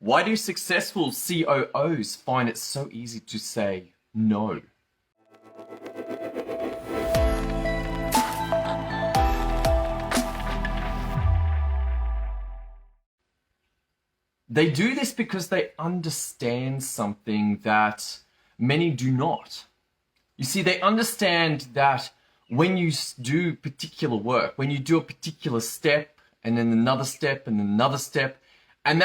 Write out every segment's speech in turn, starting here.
Why do successful COOs find it so easy to say no? They do this because they understand something that many do not. You see, they understand that when you do particular work, when you do a particular step and then another step and another step, and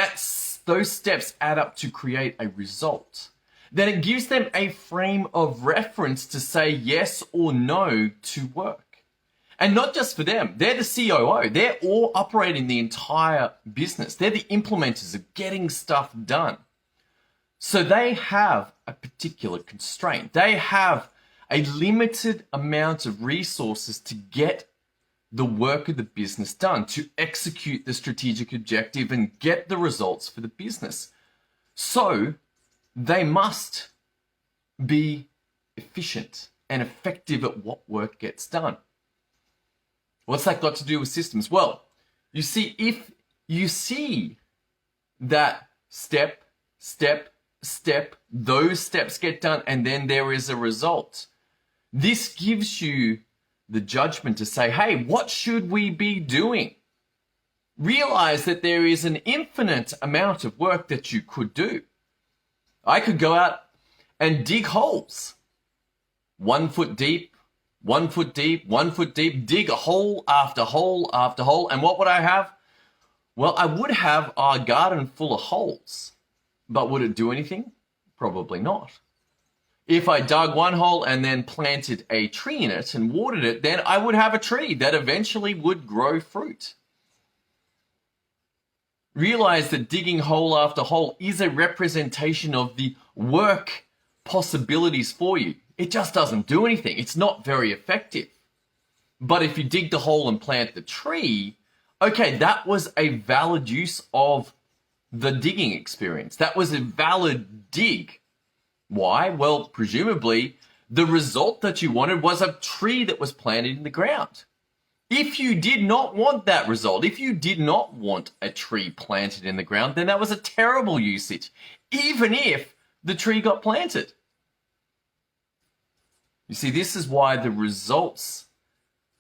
those steps add up to create a result, then it gives them a frame of reference to say yes or no to work. And not just for them, they're the COO. They're all operating the entire business. They're the implementers of getting stuff done. So they have a particular constraint. They have a limited amount of resources to get the work of the business done, to execute the strategic objective and get the results for the business. So they must be efficient and effective at what work gets done. What's that got to do with systems? Well, you see, if you see that step, those steps get done, and then there is a result, this gives you the judgment to say, hey, what should we be doing? Realize that there is an infinite amount of work that you could do. I could go out and dig holes, 1 foot deep, 1 foot deep, 1 foot deep, dig a hole after hole after hole. And what would I have? Well, I would have a garden full of holes. But would it do anything? Probably not. If I dug one hole and then planted a tree in it and watered it, then I would have a tree that eventually would grow fruit. Realize that digging hole after hole is a representation of the work possibilities for you. It just doesn't do anything. It's not very effective. But if you dig the hole and plant the tree, okay, that was a valid use of the digging experience. That was a valid dig. Why? Well, presumably the result that you wanted was a tree that was planted in the ground. If you did not want that result, if you did not want a tree planted in the ground, then that was a terrible usage, even if the tree got planted. You see, this is why the results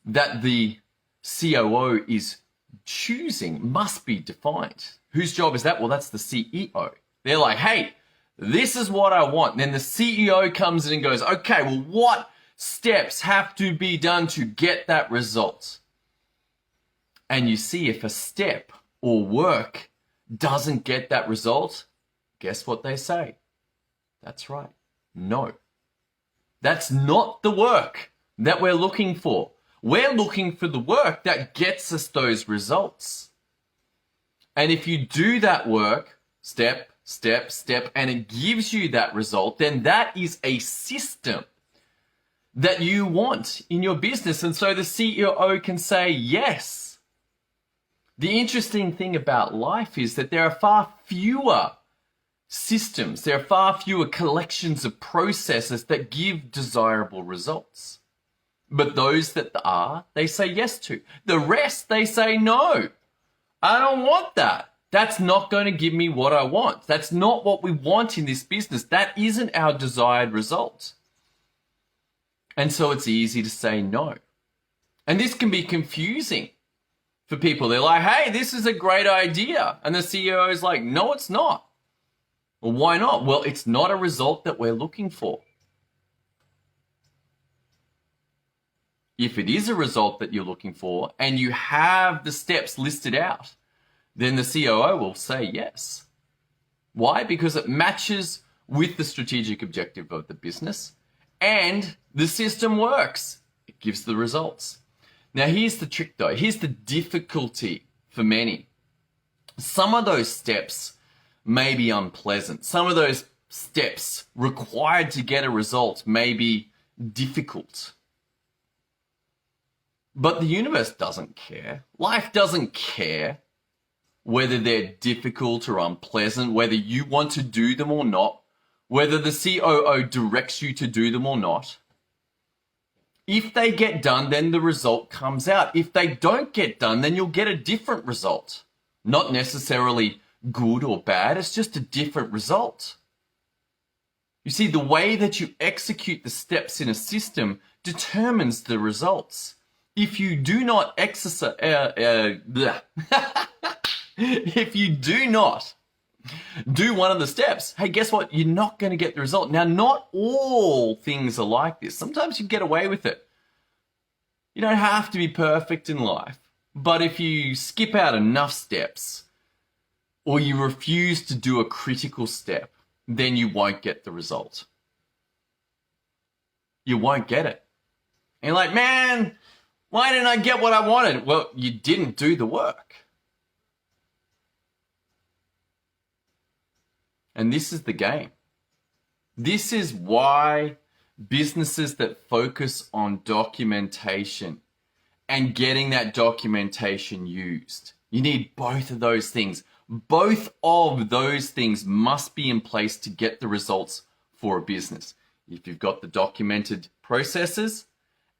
that the COO is choosing must be defined. Whose job is that? Well, that's the CEO. They're like, hey, this is what I want. And then the CEO comes in and goes, okay, well, what steps have to be done to get that result? And you see, if a step or work doesn't get that result, guess what they say? That's right. No. That's not the work that we're looking for. We're looking for the work that gets us those results. And if you do that work, step, and it gives you that result, then that is a system that you want in your business. And so the CEO can say yes. The interesting thing about life is that there are far fewer systems, there are far fewer collections of processes that give desirable results. But those that are, they say yes to. The rest, they say no. I don't want that. That's not going to give me what I want. That's not what we want in this business. That isn't our desired result. And so it's easy to say no. And this can be confusing for people. They're like, hey, this is a great idea. And the CEO is like, no, it's not. Well, why not? Well, it's not a result that we're looking for. If it is a result that you're looking for and you have the steps listed out, then the COO will say yes. Why? Because it matches with the strategic objective of the business and the system works. It gives the results. Now, here's the trick though. Here's the difficulty for many. Some of those steps may be unpleasant. Some of those steps required to get a result may be difficult. But the universe doesn't care. Life doesn't care whether they're difficult or unpleasant, whether you want to do them or not, whether the COO directs you to do them or not. If they get done, then the result comes out. If they don't get done, then you'll get a different result. Not necessarily good or bad. It's just a different result. You see, the way that you execute the steps in a system determines the results. If you do not exercise, if you do not do one of the steps, hey, guess what? You're not going to get the result. Now, not all things are like this. Sometimes you get away with it. You don't have to be perfect in life. But if you skip out enough steps or you refuse to do a critical step, then you won't get the result. You won't get it. And you're like, man, why didn't I get what I wanted? Well, you didn't do the work. And this is the game. This is why businesses that focus on documentation and getting that documentation used, you need both of those things. Both of those things must be in place to get the results for a business. If you've got the documented processes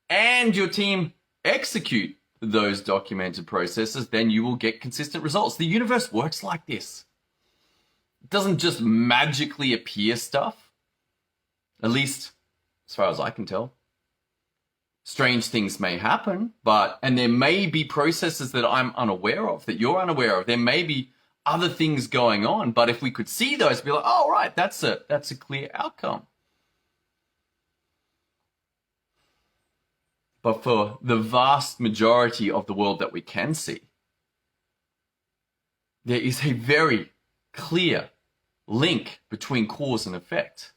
and your team execute those documented processes, then you will get consistent results. The universe works like this. It doesn't just magically appear stuff, at least as far as I can tell. Strange things may happen, and there may be processes that I'm unaware of, that you're unaware of. There may be other things going on, but if we could see those, be like, oh, right, that's a clear outcome. But for the vast majority of the world that we can see, there is a very clear link between cause and effect.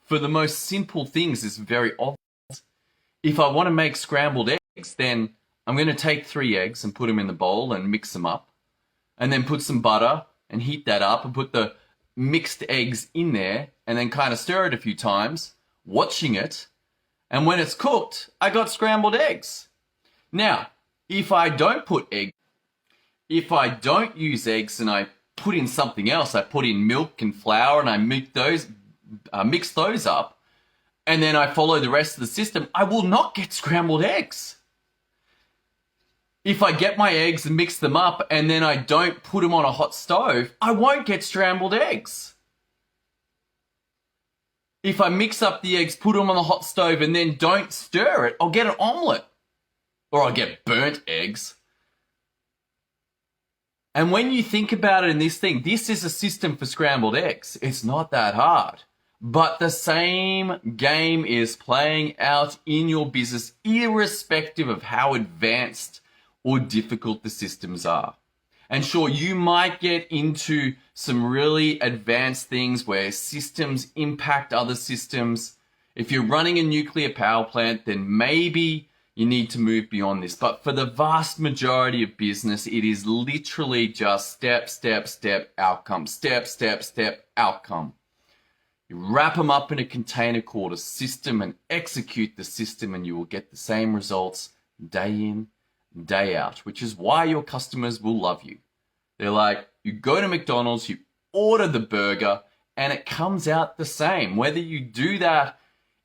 For the most simple things, it's very obvious. If I want to make scrambled eggs, then I'm going to take 3 eggs and put them in the bowl and mix them up, and then put some butter and heat that up and put the mixed eggs in there and then kind of stir it a few times, watching it. And when it's cooked, I got scrambled eggs. Now, if I don't use eggs and I put in something else, I put in milk and flour and I mix those up, and then I follow the rest of the system, I will not get scrambled eggs. If I get my eggs and mix them up and then I don't put them on a hot stove, I won't get scrambled eggs. If I mix up the eggs, put them on the hot stove and then don't stir it, I'll get an omelette. Or I'll get burnt eggs. And when you think about it in this thing, this is a system for scrambled eggs. It's not that hard. But the same game is playing out in your business, irrespective of how advanced or difficult the systems are. And sure, you might get into some really advanced things where systems impact other systems. If you're running a nuclear power plant, then maybe you need to move beyond this. But for the vast majority of business, it is literally just step, step, step, outcome, step, step, step, outcome. You wrap them up in a container called a system and execute the system, and you will get the same results day in, day out, which is why your customers will love you. They're like, you go to McDonald's, you order the burger, and it comes out the same. Whether you do that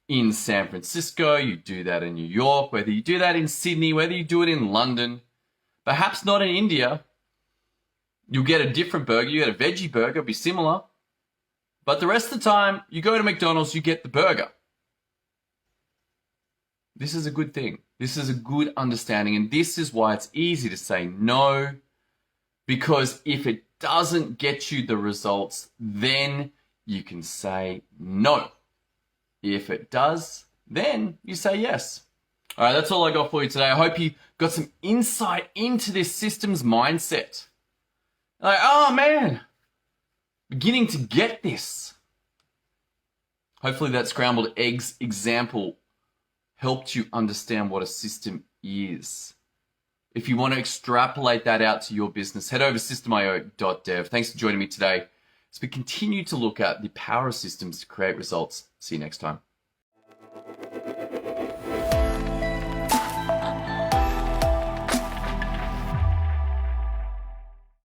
in San Francisco, you do that in New York, whether you do that in Sydney, whether you do it in London, perhaps not in India, you'll get a different burger. You get a veggie burger, it'll be similar. But the rest of the time, you go to McDonald's, you get the burger. This is a good thing. This is a good understanding. And this is why it's easy to say no. Because if it doesn't get you the results, then you can say no. If it does, then you say yes. All right, that's all I got for you today. I hope you got some insight into this systems mindset. Like, oh man, beginning to get this. Hopefully that scrambled eggs example helped you understand what a system is. If you want to extrapolate that out to your business, head over to systemio.dev. Thanks for joining me today as we continue to look at the power of systems to create results. See you next time.